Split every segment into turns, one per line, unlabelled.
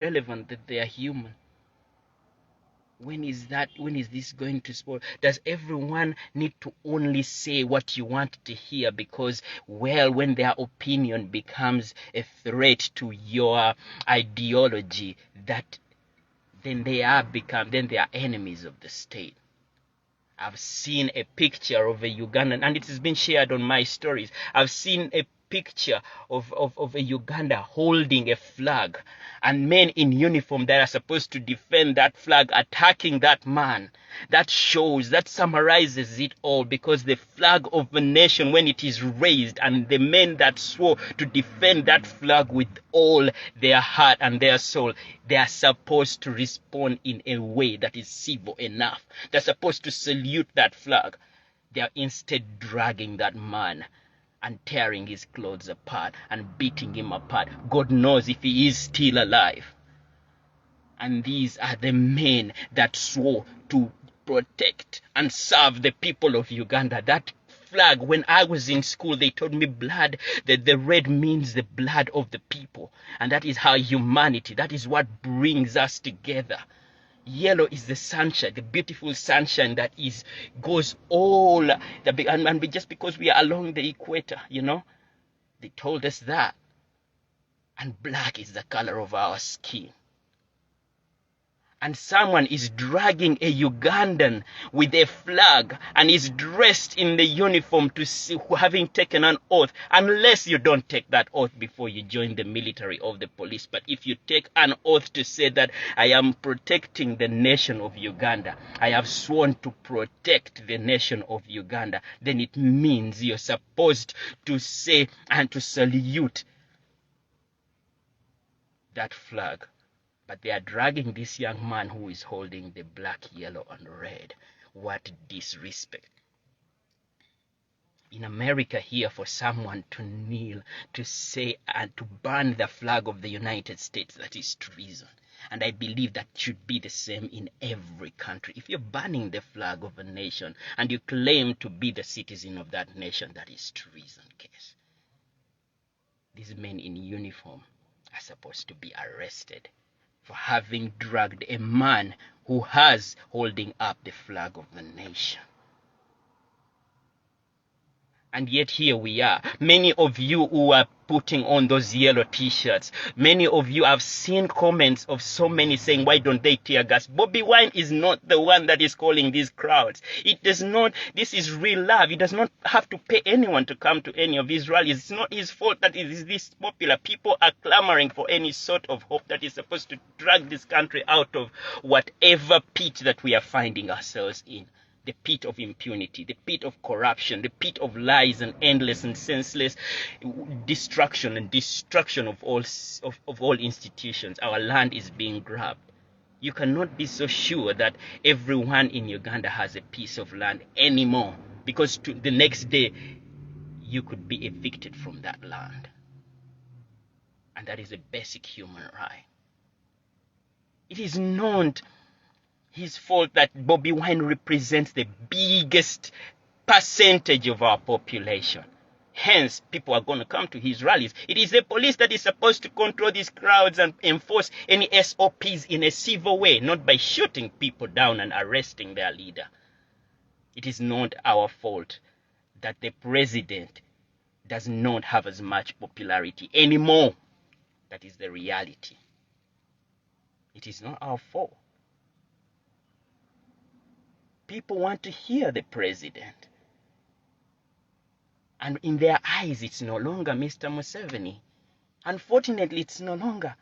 relevant that they are human? When is this going to spoil? Does everyone need to only say what you want to hear because, well, when their opinion becomes a threat to your ideology, that then they are enemies of the state? I've seen a picture of a Ugandan, and it has been shared on my stories. I've seen a picture of a Uganda holding a flag, and men in uniform that are supposed to defend that flag attacking that man. That summarizes it all, because the flag of a nation, when it is raised, and the men that swore to defend that flag with all their heart and their soul, they are supposed to respond in a way that is civil enough. They're supposed to salute that flag. They are instead dragging that man and tearing his clothes apart and beating him apart. God knows if he is still alive. And these are the men that swore to protect and serve the people of Uganda. That flag, when I was in school, they told me blood, that the red means the blood of the people. And that is how humanity, that is what brings us together. Yellow is the sunshine, the beautiful sunshine that goes all and just because we are along the equator, they told us that. And black is the color of our skin. And someone is dragging a Ugandan with a flag and is dressed in the uniform having taken an oath, unless you don't take that oath before you join the military or the police. But if you take an oath to say that I am protecting the nation of Uganda, I have sworn to protect the nation of Uganda, then it means you're supposed to say and to salute that flag. But they are dragging this young man who is holding the black, yellow, and red. What disrespect. In America here, for someone to kneel, to say and to burn the flag of the United States, that is treason. And I believe that should be the same in every country. If you're burning the flag of a nation and you claim to be the citizen of that nation, that is treason case. These men in uniform are supposed to be arrested for having dragged a man who has holding up the flag of the nation. And yet here we are. Many of you who are putting on those yellow t-shirts, many of you have seen comments of so many saying, why don't they tear gas? Bobi Wine is not the one that is calling these crowds. This is real love. He does not have to pay anyone to come to any of his rallies. It's not his fault that it is this popular. People are clamoring for any sort of hope that is supposed to drag this country out of whatever pit that we are finding ourselves in. The pit of impunity, the pit of corruption, the pit of lies and endless and senseless destruction of all institutions. Our land is being grabbed. You cannot be so sure that everyone in Uganda has a piece of land anymore, because the next day you could be evicted from that land. And that is a basic human right. It is not his fault that Bobi Wine represents the biggest percentage of our population. Hence, people are going to come to his rallies. It is the police that is supposed to control these crowds and enforce any SOPs in a civil way, not by shooting people down and arresting their leader. It is not our fault that the president does not have as much popularity anymore. That is the reality. It is not our fault. People want to hear the president. And in their eyes, it's no longer Mr. Museveni. Unfortunately, it's no longer.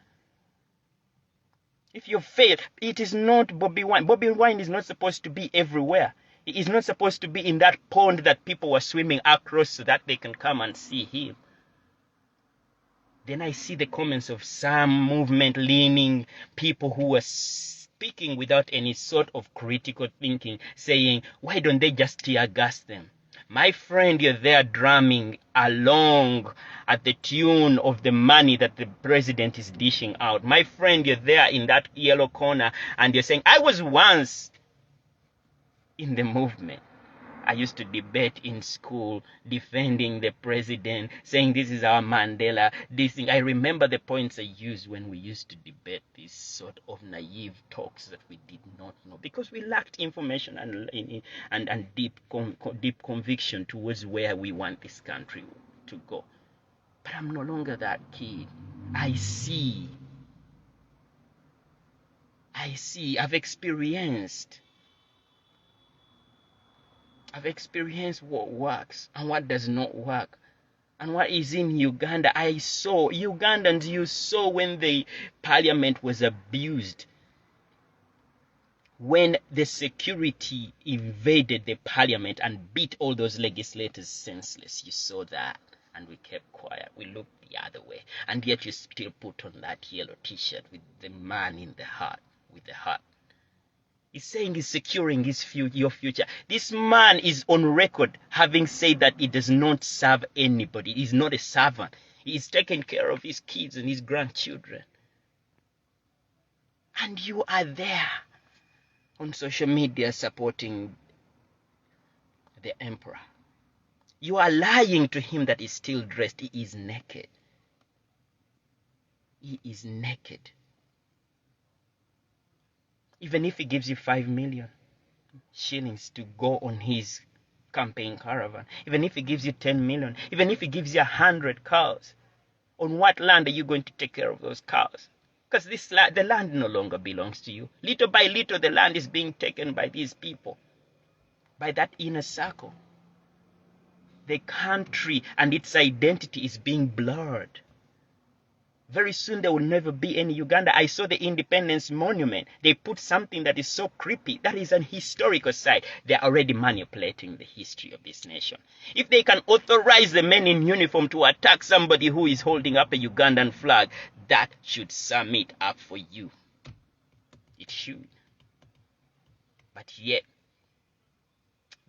If you fail, it is not Bobi Wine. Bobi Wine is not supposed to be everywhere. He is not supposed to be in that pond that people were swimming across so that they can come and see him. Then I see the comments of some movement-leaning people who were speaking without any sort of critical thinking, saying, why don't they just tear gas them? My friend, you're there drumming along at the tune of the money that the president is dishing out. My friend, you're there in that yellow corner and you're saying, I was once in the movement. I used to debate in school, defending the president, saying this is our Mandela, this thing. I remember the points I used when we used to debate these sort of naive talks that we did not know, because we lacked information and deep conviction towards where we want this country to go. But I'm no longer that kid. I see, I've experienced what works and what does not work. And what is in Uganda, I saw Ugandans, you saw when the parliament was abused, when the security invaded the parliament and beat all those legislators senseless. You saw that, and we kept quiet. We looked the other way, and yet you still put on that yellow t-shirt with the man in the heart, with the heart. He's saying he's securing your future. This man is on record having said that he does not serve anybody. He's not a servant. He's taking care of his kids and his grandchildren. And you are there on social media supporting the emperor. You are lying to him that he's still dressed. He is naked. He is naked. Even if he gives you 5 million shillings to go on his campaign caravan, even if he gives you 10 million, even if he gives you 100 cows, on what land are you going to take care of those cows? Because the land no longer belongs to you. Little by little, the land is being taken by these people, by that inner circle. The country and its identity is being blurred. Very soon there will never be any Uganda. I saw the Independence Monument. They put something that is so creepy. That is an historical site. They're already manipulating the history of this nation. If they can authorize the men in uniform to attack somebody who is holding up a Ugandan flag, that should sum it up for you. It should. But yet,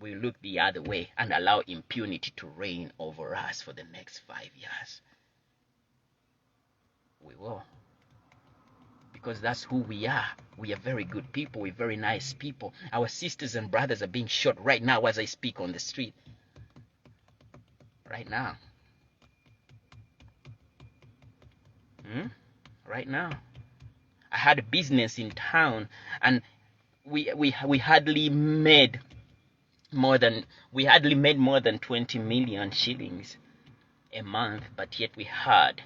we look the other way and allow impunity to reign over us for the next 5 years. We will. Because that's who we are. We are very good people. We're very nice people. Our sisters and brothers are being shot right now as I speak on the street. Right now. Right now. I had a business in town, and we hardly made more than 20 million shillings a month, but yet we had,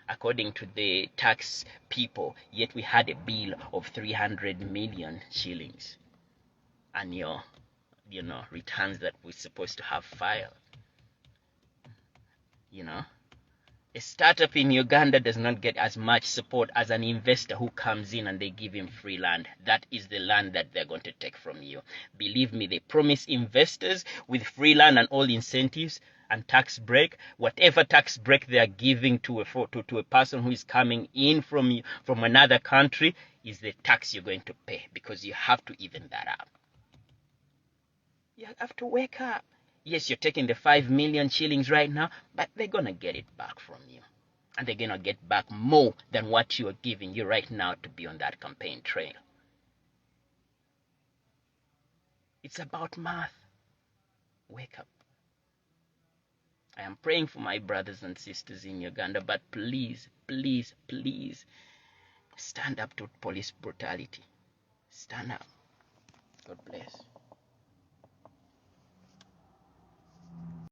according to the tax people, yet we had a bill of 300 million shillings annual, returns that we're supposed to have filed. A startup in Uganda does not get as much support as an investor who comes in and they give him free land. That is the land that they're going to take from you. Believe me, they promise investors with free land and all incentives and tax break, whatever tax break they are giving to a person who is coming in from another country is the tax you're going to pay, because you have to even that up. You have to wake up. Yes, you're taking the 5 million shillings right now, but they're going to get it back from you. And they're going to get back more than what you are giving you right now to be on that campaign trail. It's about math. Wake up. I am praying for my brothers and sisters in Uganda, but please, please, please, stand up to police brutality. Stand up. God bless.